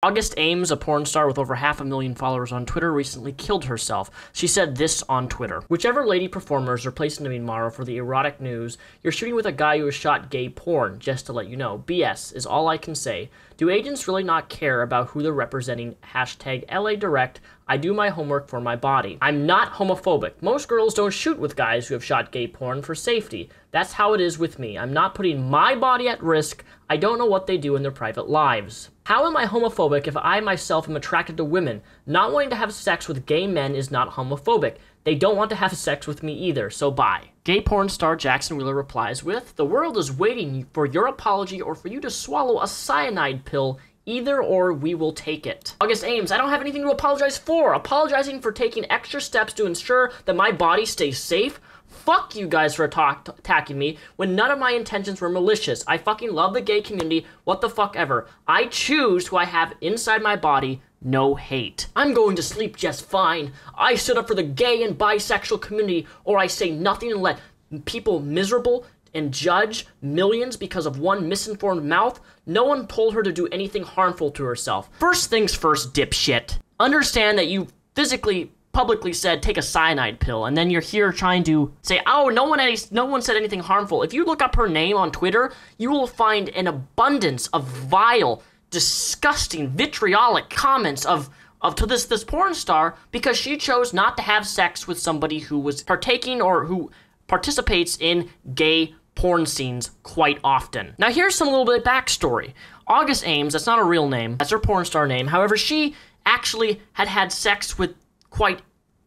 August Ames, a porn star with over 500,000 followers on Twitter, recently killed herself. She said this on Twitter: "Whichever lady performers are placing to me tomorrow for the erotic news, you're shooting with a guy who has shot gay porn, just to let you know. BS is all I can say. Do agents really not care about who they're representing? Hashtag LA Direct. I do my homework for my body. I'm not homophobic. Most girls don't shoot with guys who have shot gay porn for safety. That's how it is with me. I'm not putting my body at risk. I don't know what they do in their private lives. How am I homophobic if I myself am attracted to women? Not wanting to have sex with gay men is not homophobic. They don't want to have sex with me either, so bye." Gay porn star Jackson Wheeler replies with, "The world is waiting for your apology or for you to swallow a cyanide pill. Either or, we will take it." August Ames, "I don't have anything to apologize for. Apologizing for taking extra steps to ensure that my body stays safe? Fuck you guys for attacking me when none of my intentions were malicious. I fucking love the gay community. What the fuck ever. I choose who I have inside my body. No hate. I'm going to sleep just fine. I stood up for the gay and bisexual community, or I say nothing and let people miserable and judge millions because of one misinformed mouth. No one told her to do anything harmful to herself." First things first, dipshit. Understand that you physically publicly said take a cyanide pill, and then you're here trying to say, oh, no one said anything harmful. If you look up her name on Twitter, you will find an abundance of vile, disgusting, vitriolic comments to this porn star because she chose not to have sex with somebody who was partaking or who participates in gay porn scenes quite often. Now here's some little bit of backstory. August Ames, that's not a real name, that's her porn star name. However, she actually had sex with quite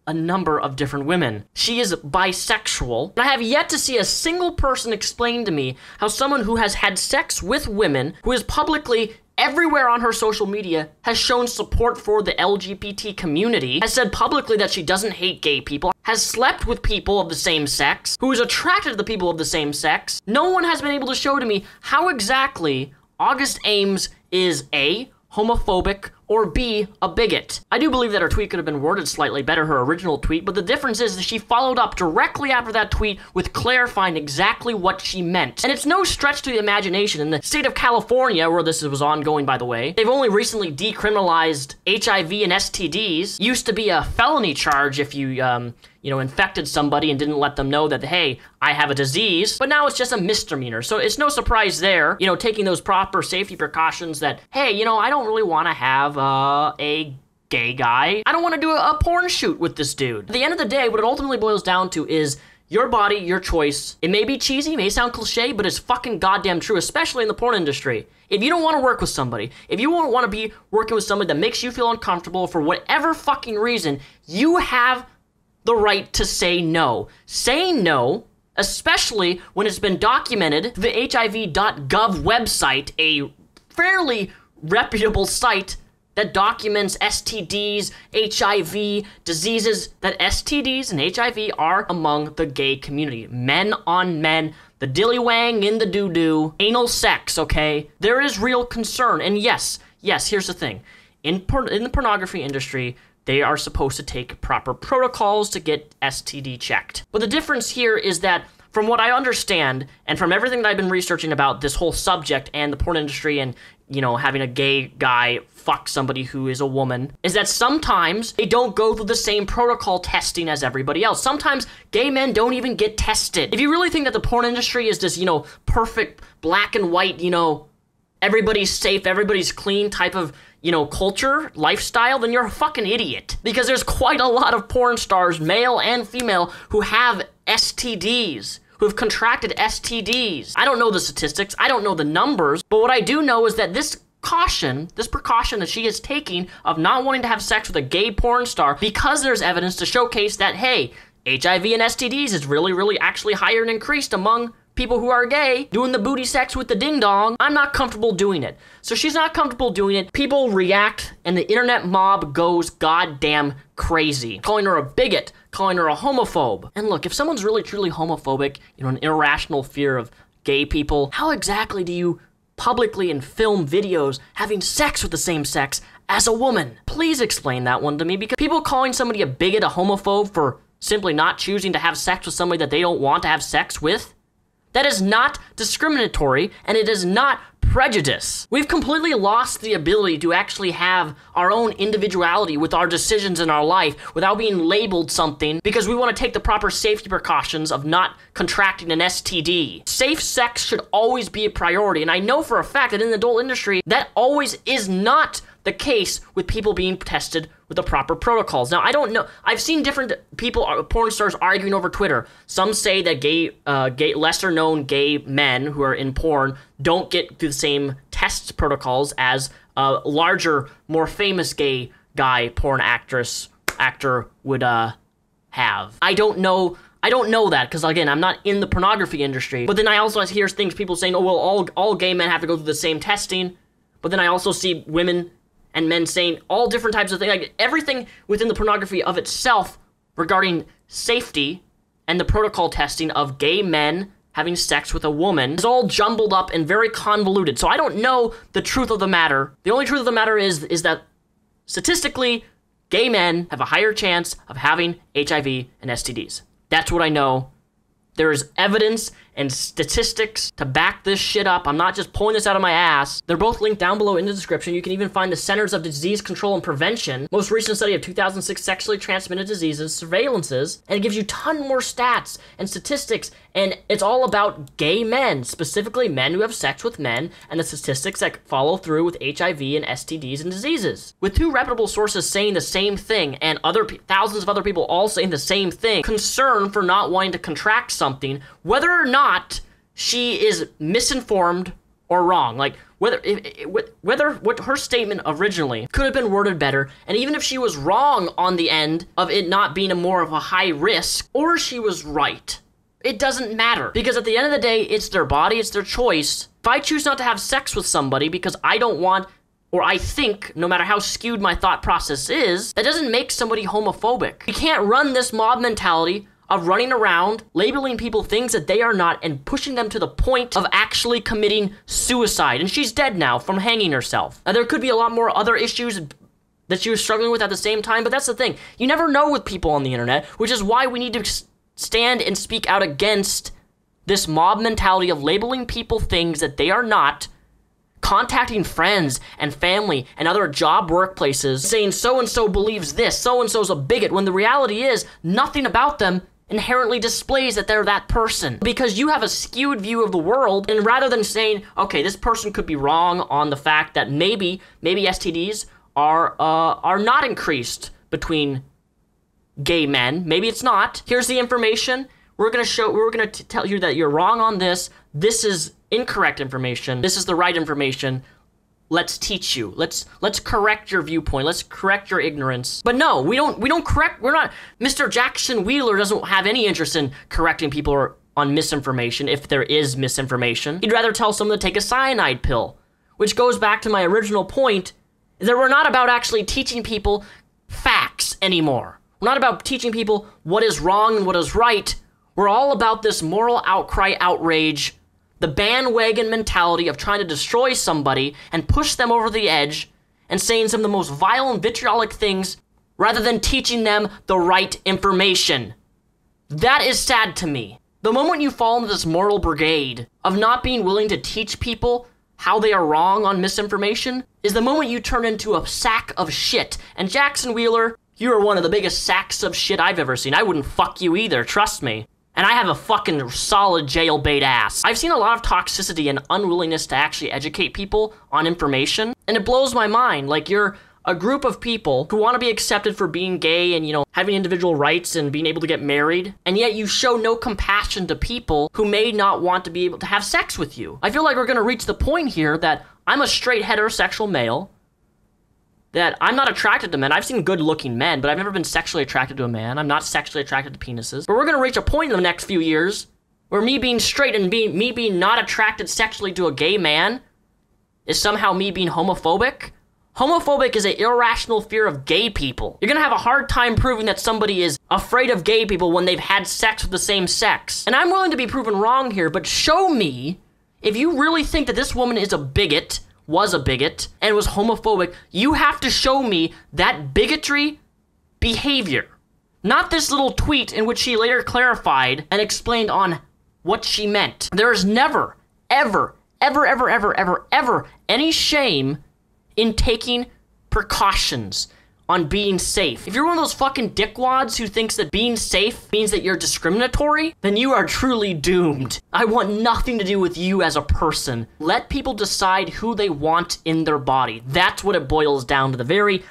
a number of different women. She is bisexual. I have yet to see a single person explain to me how someone who has had sex with women, who is publicly everywhere on her social media, has shown support for the LGBT community, has said publicly that she doesn't hate gay people, has slept with people of the same sex, who is attracted to the people of the same sex. No one has been able to show to me how exactly August Ames is A, homophobic, or B, a bigot. I do believe that her tweet could have been worded slightly better, her original tweet, but the difference is that she followed up directly after that tweet with clarifying exactly what she meant. And it's no stretch to the imagination. In the state of California, where this was ongoing, by the way, they've only recently decriminalized HIV and STDs. Used to be a felony charge if you, infected somebody and didn't let them know that, hey, I have a disease. But now it's just a misdemeanor. So it's no surprise there, taking those proper safety precautions that, hey, I don't really want to have a gay guy. I don't want to do a porn shoot with this dude. At the end of the day, what it ultimately boils down to is your body, your choice. It may be cheesy, may sound cliche, but it's fucking goddamn true, especially in the porn industry. If you don't want to work with somebody, if you won't want to be working with somebody that makes you feel uncomfortable for whatever fucking reason, you have the right to say no. Say no, especially when it's been documented. The HIV.gov website, a fairly reputable site that documents STDs, HIV, diseases, that STDs and HIV are among the gay community. Men on men, the dilly-wang in the doo-doo, anal sex, okay? There is real concern, and yes, here's the thing. In the pornography industry, they are supposed to take proper protocols to get STD checked. But the difference here is that, from what I understand, and from everything that I've been researching about this whole subject and the porn industry and, having a gay guy fuck somebody who is a woman, is that sometimes they don't go through the same protocol testing as everybody else. Sometimes gay men don't even get tested. If you really think that the porn industry is this, perfect black and white, everybody's safe, everybody's clean type of, culture, lifestyle, then you're a fucking idiot. Because there's quite a lot of porn stars, male and female, who have STDs, who have contracted STDs. I don't know the statistics, I don't know the numbers, but what I do know is that this precaution that she is taking of not wanting to have sex with a gay porn star because there's evidence to showcase that, hey, HIV and STDs is really, really actually higher and increased among people who are gay, doing the booty sex with the ding-dong. I'm not comfortable doing it. So she's not comfortable doing it. People react, and the internet mob goes goddamn crazy. Calling her a bigot, calling her a homophobe. And look, if someone's really, truly homophobic, an irrational fear of gay people, how exactly do you publicly and film videos having sex with the same sex as a woman? Please explain that one to me, because people calling somebody a bigot, a homophobe for simply not choosing to have sex with somebody that they don't want to have sex with, that is not discriminatory, and it is not prejudice. We've completely lost the ability to actually have our own individuality with our decisions in our life without being labeled something because we want to take the proper safety precautions of not contracting an STD. Safe sex should always be a priority, and I know for a fact that in the adult industry, that always is not the case with people being tested with the proper protocols. Now, I don't know. I've seen different people, porn stars, arguing over Twitter. Some say that lesser-known gay men who are in porn don't get through the same test protocols as a larger, more famous gay guy porn actor would have. I don't know that because, again, I'm not in the pornography industry. But then I also hear people saying, oh, well, all gay men have to go through the same testing. But then I also see women and men saying all different types of things, like everything within the pornography of itself regarding safety and the protocol testing of gay men having sex with a woman is all jumbled up and very convoluted. So I don't know the truth of the matter. The only truth of the matter is that statistically, gay men have a higher chance of having HIV and STDs. That's what I know. There is evidence and statistics to back this shit up. I'm not just pulling this out of my ass. They're both linked down below in the description. You can even find the Centers of Disease Control and Prevention, most recent study of 2006 sexually transmitted diseases, surveillances, and it gives you a ton more stats and statistics, and it's all about gay men, specifically men who have sex with men, and the statistics that follow through with HIV and STDs and diseases. With two reputable sources saying the same thing, and thousands of other people all saying the same thing, concern for not wanting to contract something, whether or not she is misinformed or wrong. Like, whether what her statement originally could have been worded better, and even if she was wrong on the end of it not being more of a high risk, or she was right, it doesn't matter. Because at the end of the day, it's their body, it's their choice. If I choose not to have sex with somebody because I don't want, or I think, no matter how skewed my thought process is, that doesn't make somebody homophobic. You can't run this mob mentality of running around, labeling people things that they are not, and pushing them to the point of actually committing suicide. And she's dead now from hanging herself. Now, there could be a lot more other issues that she was struggling with at the same time, but that's the thing. You never know with people on the internet, which is why we need to stand and speak out against this mob mentality of labeling people things that they are not, contacting friends and family and other job workplaces, saying so-and-so believes this, so-and-so's a bigot, when the reality is nothing about them inherently displays that they're that person. Because you have a skewed view of the world, and rather than saying, okay, this person could be wrong on the fact that maybe STDs are not increased between gay men, maybe it's not. Here's the information. We're gonna tell you that you're wrong on this. This is incorrect information. This is the right information. Let's teach you. Let's correct your viewpoint. Let's correct your ignorance. But no, we don't correct. We're not. Mr. Jackson Wheeler doesn't have any interest in correcting people on misinformation if there is misinformation. He'd rather tell someone to take a cyanide pill, which goes back to my original point that we're not about actually teaching people facts anymore. We're not about teaching people what is wrong and what is right. We're all about this moral outcry, outrage, the bandwagon mentality of trying to destroy somebody and push them over the edge and saying some of the most vile and vitriolic things rather than teaching them the right information. That is sad to me. The moment you fall into this moral brigade of not being willing to teach people how they are wrong on misinformation is the moment you turn into a sack of shit. And Jackson Wheeler, you are one of the biggest sacks of shit I've ever seen. I wouldn't fuck you either, trust me. And I have a fucking solid jailbait ass. I've seen a lot of toxicity and unwillingness to actually educate people on information, and it blows my mind. Like, you're a group of people who want to be accepted for being gay and, having individual rights and being able to get married, and yet you show no compassion to people who may not want to be able to have sex with you. I feel like we're going to reach the point here that I'm a straight heterosexual male, that I'm not attracted to men. I've seen good-looking men, but I've never been sexually attracted to a man. I'm not sexually attracted to penises. But we're gonna reach a point in the next few years where me being straight and me being not attracted sexually to a gay man is somehow me being homophobic. Homophobic is an irrational fear of gay people. You're gonna have a hard time proving that somebody is afraid of gay people when they've had sex with the same sex. And I'm willing to be proven wrong here, but show me, if you really think that this woman is a bigot, was a bigot, and was homophobic, you have to show me that bigotry behavior. Not this little tweet in which she later clarified and explained on what she meant. There is never, ever, ever, ever, ever, ever, ever any shame in taking precautions on being safe. If you're one of those fucking dickwads who thinks that being safe means that you're discriminatory, then you are truly doomed. I want nothing to do with you as a person. Let people decide who they want in their body. That's what it boils down to, the very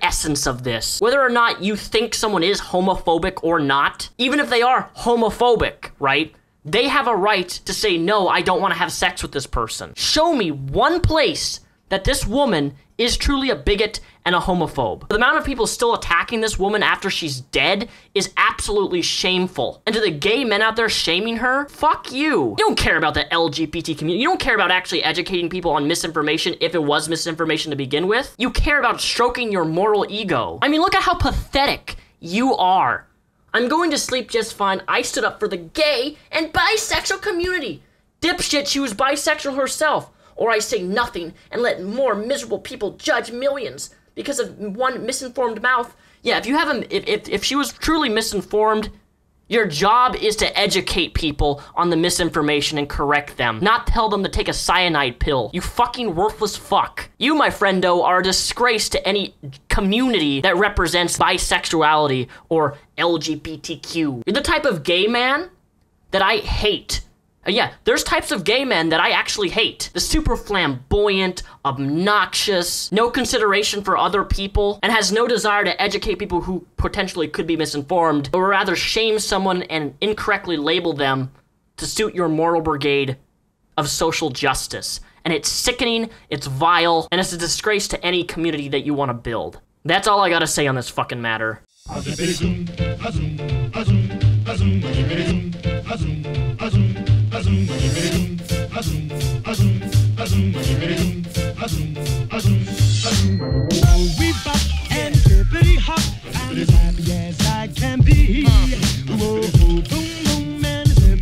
essence of this. Whether or not you think someone is homophobic or not, even if they are homophobic, right? They have a right to say, no, I don't want to have sex with this person. Show me one place that this woman is truly a bigot and a homophobe. The amount of people still attacking this woman after she's dead is absolutely shameful. And to the gay men out there shaming her, fuck you. You don't care about the LGBT community. You don't care about actually educating people on misinformation if it was misinformation to begin with. You care about stroking your moral ego. I mean, look at how pathetic you are. I'm going to sleep just fine. I stood up for the gay and bisexual community. Dipshit, she was bisexual herself. Or I say nothing and let more miserable people judge millions because of one misinformed mouth. Yeah, if you have if she was truly misinformed, your job is to educate people on the misinformation and correct them, not tell them to take a cyanide pill. You fucking worthless fuck. You, my friendo, are a disgrace to any community that represents bisexuality or LGBTQ. You're the type of gay man that I hate. Yeah, there's types of gay men that I actually hate. The super flamboyant, obnoxious, no consideration for other people, and has no desire to educate people who potentially could be misinformed, but rather shame someone and incorrectly label them to suit your moral brigade of social justice. And it's sickening, it's vile, and it's a disgrace to any community that you want to build. That's all I gotta say on this fucking matter. We back and pretty hot and happy as